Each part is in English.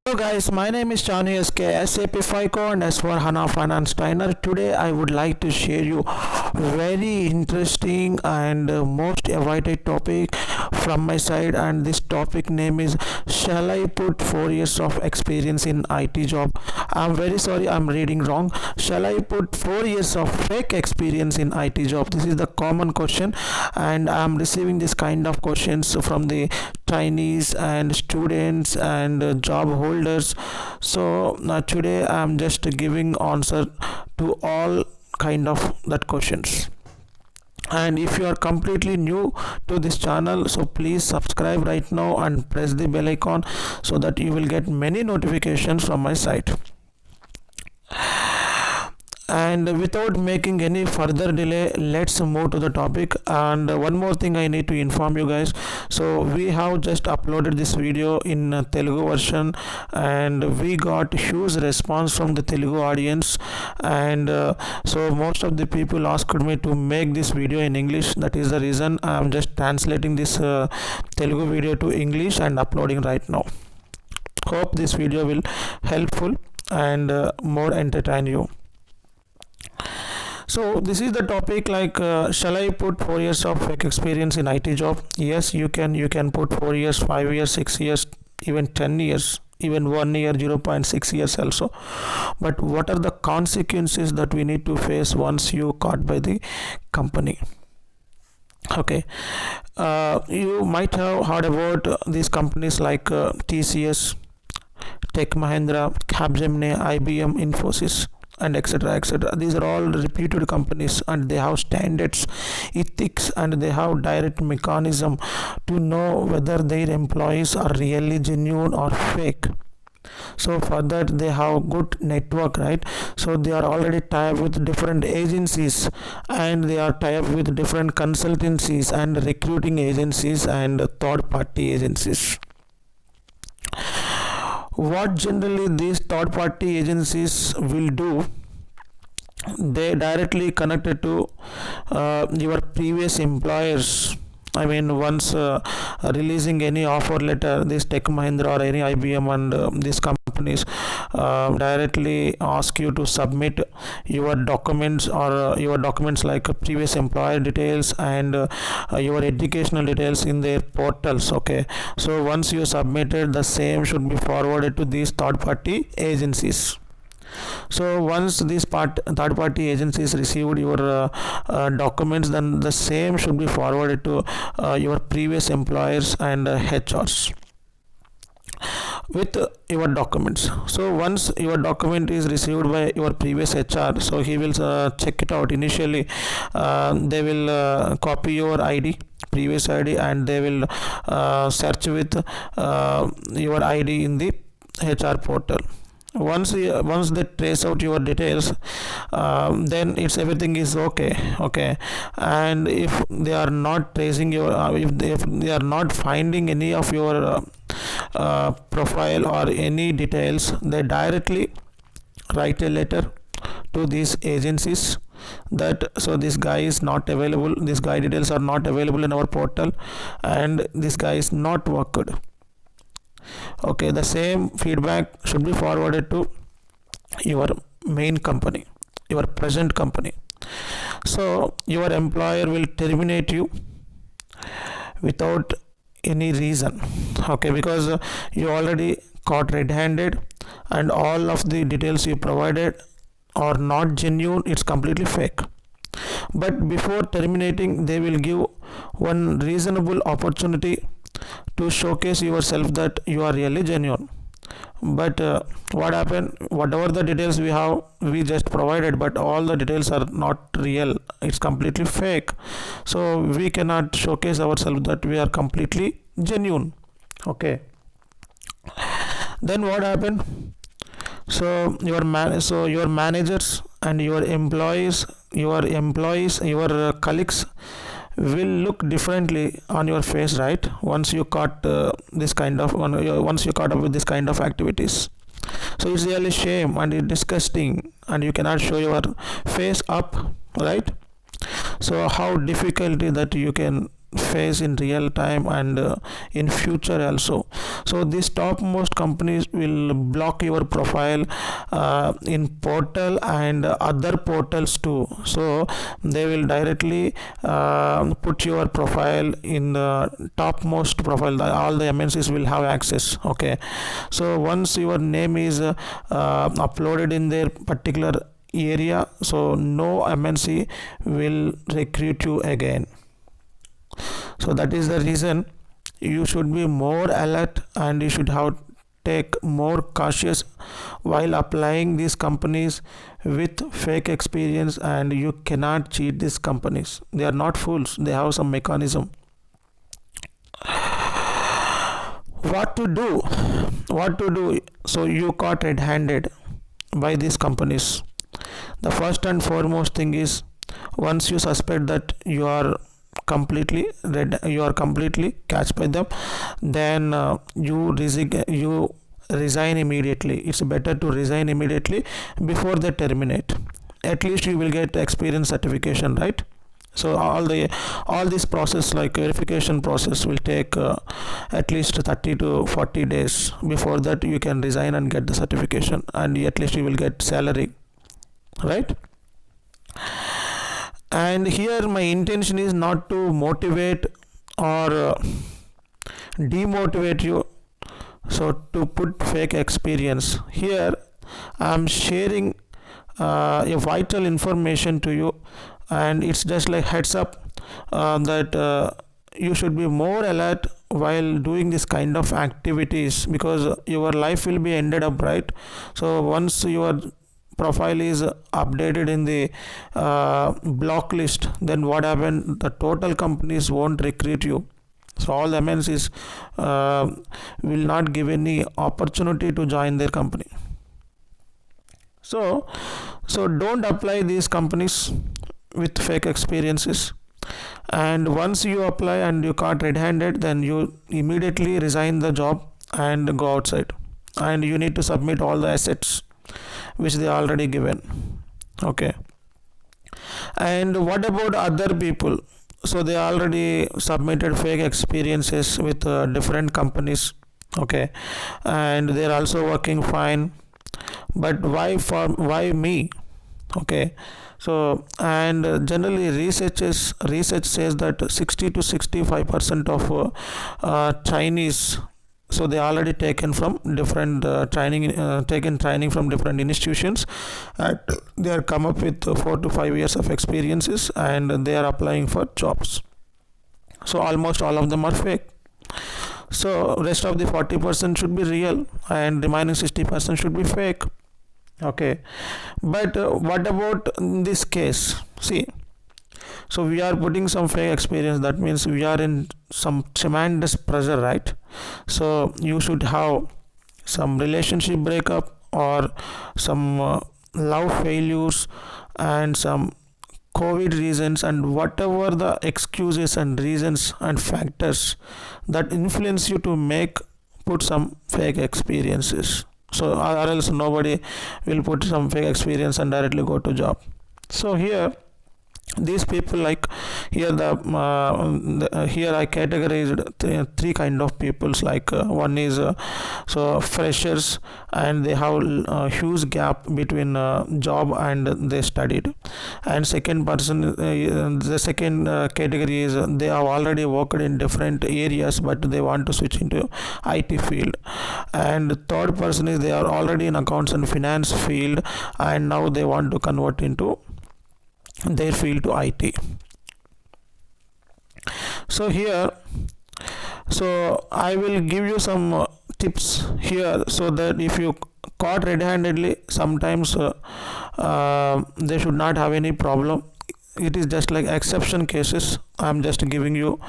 Hello guys, my name is Chanu SK, SAP FICO and S4 HANA Finance Trainer. Today I would like to share you very interesting and most awaited topic from my side, and this topic name is, shall I put 4 years of experience in IT job? I'm very sorry, I'm reading wrong. Shall I put 4 years of fake experience in IT job? This is the common question, and I'm receiving this kind of questions from the trainees and students and job holders. So today I'm just giving answer to all kind of that questions. And if you are completely new to this channel, so please subscribe right now and press the bell icon so that you will get many notifications from my site. And without making any further delay, let's move to the topic. And one more thing I need to inform you guys, so we have just uploaded this video in Telugu version, and we got huge response from the Telugu audience. And so most of the people asked me to make this video in English. That is the reason I'm just translating this Telugu video to English and uploading right now. Hope this video will helpful and more entertain you. So this is the topic, like shall I put 4 years of fake experience in IT job? Yes, you can put 4 years, 5 years, 6 years, even 10 years, even 1 year, 0.6 years also. But what are the consequences that we need to face once you caught by the company? Okay, you might have heard about these companies like TCS, Tech Mahindra, Capgemini, IBM, Infosys, and etc. These are all reputed companies, and they have standards, ethics, and they have direct mechanism to know whether their employees are really genuine or fake. So for that they have good network, right? So they are already tied with different agencies, and they are tied with different consultancies and recruiting agencies and third party agencies. What generally these third party agencies will do, they directly connected to your previous employers. I mean, once releasing any offer letter, this Tech Mahindra or any IBM and these companies directly ask you to submit your documents, or your documents like previous employer details and your educational details in their portals. Okay, so once you submitted, the same should be forwarded to these third party agencies. So once these third party agencies received your documents, then the same should be forwarded to your previous employers and HRs with your documents. So once your document is received by your previous HR, so he will check it out. Initially they will copy your ID, previous ID, and they will search with your ID in the HR portal. Once they trace out your details, then it's everything is okay. And if they are not tracing your if they are not finding any of your profile or any details, they directly write a letter to these agencies that so this guy is not available, this guy details are not available in our portal, and this guy is not worked. Okay, the same feedback should be forwarded to your main company, your present company. So your employer will terminate you without any reason. Okay, because you already caught red-handed, and all of the details you provided are not genuine, it's completely fake. But before terminating, they will give one reasonable opportunity to showcase yourself that you are really genuine. But what happened, whatever the details we have, we just provided, but all the details are not real, it's completely fake. So we cannot showcase ourselves that we are completely genuine. Okay, then what happened, so your managers and your employees, your colleagues will look differently on your face, right? Once you caught once you caught up with this kind of activities. So it's really shame and it's disgusting, and you cannot show your face up, right? So how difficult is that you can face in real time and in future also. So these topmost companies will block your profile in portal and other portals too. So they will directly put your profile in the topmost profile. All the MNCs will have access. Okay, so once your name is uploaded in their particular area, so no MNC will recruit you again. So that is the reason you should be more alert and you should have take more cautious while applying these companies with fake experience, and you cannot cheat these companies. They are not fools, they have some mechanism. What to do so you caught red-handed by these companies? The first and foremost thing is, once you suspect that you are completely catched by them, then you resign immediately. It's better to resign immediately before they terminate. At least you will get experience certification, right? So all this process, like verification process, will take at least 30 to 40 days. Before that you can resign and get the certification, and at least you will get salary, right? And here my intention is not to motivate or demotivate you, so to put fake experience. Here I am sharing a vital information to you, and it's just like heads up that you should be more alert while doing this kind of activities, because your life will be ended up, right? So once your profile is updated in the block list, then what happened? The total companies won't recruit you. So all the MNCs will not give any opportunity to join their company. So don't apply these companies with fake experiences. And once you apply and you caught red-handed, then you immediately resign the job and go outside, and you need to submit all the assets which they already given. Okay. And what about other people? So they already submitted fake experiences with different companies. Okay, and they're also working fine, but why me? Okay, so and generally research says that 60 to 65% of Chinese, so they already taken from different taken training from different institutions, and they are come up with 4 to 5 years of experiences, and they are applying for jobs. So almost all of them are fake. So rest of the 40% should be real, and remaining 60% should be fake. Okay, but what about this case? See, so we are putting some fake experience, that means we are in some tremendous pressure, right? So you should have some relationship breakup, or some love failures, and some COVID reasons, and whatever the excuses and reasons and factors that influence you to put some fake experiences. So or else nobody will put some fake experience and directly go to job. So here these people, like here here I categorized three kind of peoples, like one is so freshers, and they have a huge gap between job and they studied. And the second category is they have already worked in different areas, but they want to switch into IT field. And third person is they are already in accounts and finance field, and now they want to convert into their field to IT. So here, so I will give you some tips here, so that if you caught red-handedly, sometimes they should not have any problem. It is just like exception cases. I'm just giving you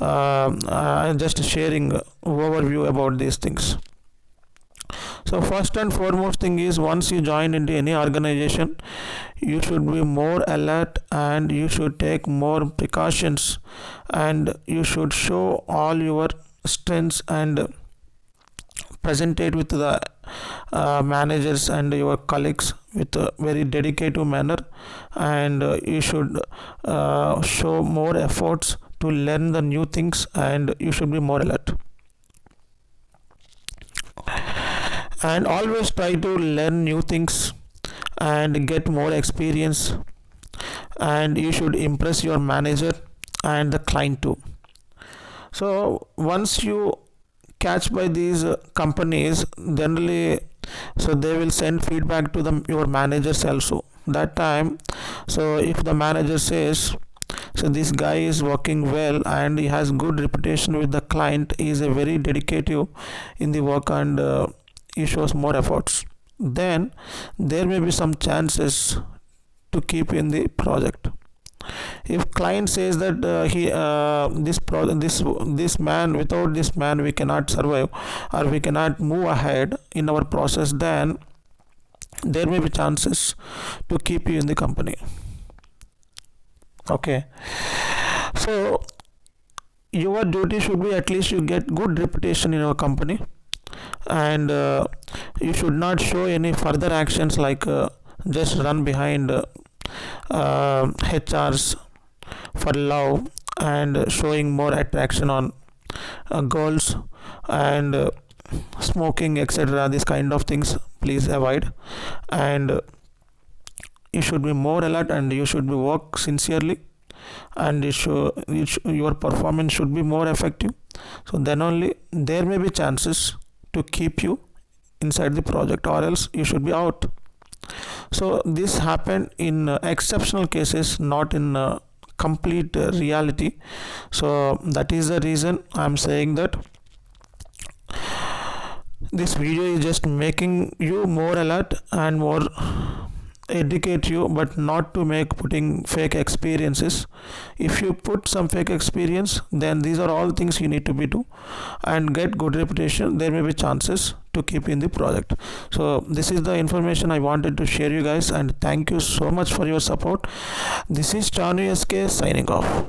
I'm just sharing overview about these things. So first and foremost thing is, once you join into any organization, you should be more alert, and you should take more precautions, and you should show all your strengths and present it with the managers and your colleagues with a very dedicated manner. And you should show more efforts to learn the new things, and you should be more alert. And always try to learn new things and get more experience, and you should impress your manager and the client too. So once you catch by these companies, generally, so they will send feedback to your managers also that time. So if the manager says, so this guy is working well and he has good reputation with the client, he is a very dedicated in the work, and he shows more efforts, then there may be some chances to keep in the project. If client says that this man, without this man we cannot survive or we cannot move ahead in our process, then there may be chances to keep you in the company. Okay, so your duty should be at least you get good reputation in your company, and you should not show any further actions like just run behind HRs for love and showing more attraction on girls and smoking, etc. This kind of things please avoid, and you should be more alert, and you should be work sincerely, and your performance should be more effective. So then only there may be chances to keep you inside the project, or else you should be out. So this happened in exceptional cases, not in complete reality. So that is the reason I'm saying that this video is just making you more alert and more educate you, but not to make putting fake experiences. If you put some fake experience, then these are all things you need to be do and get good reputation, there may be chances to keep in the project. So this is the information I wanted to share you guys, and thank you so much for your support. This is Chanu SK signing off.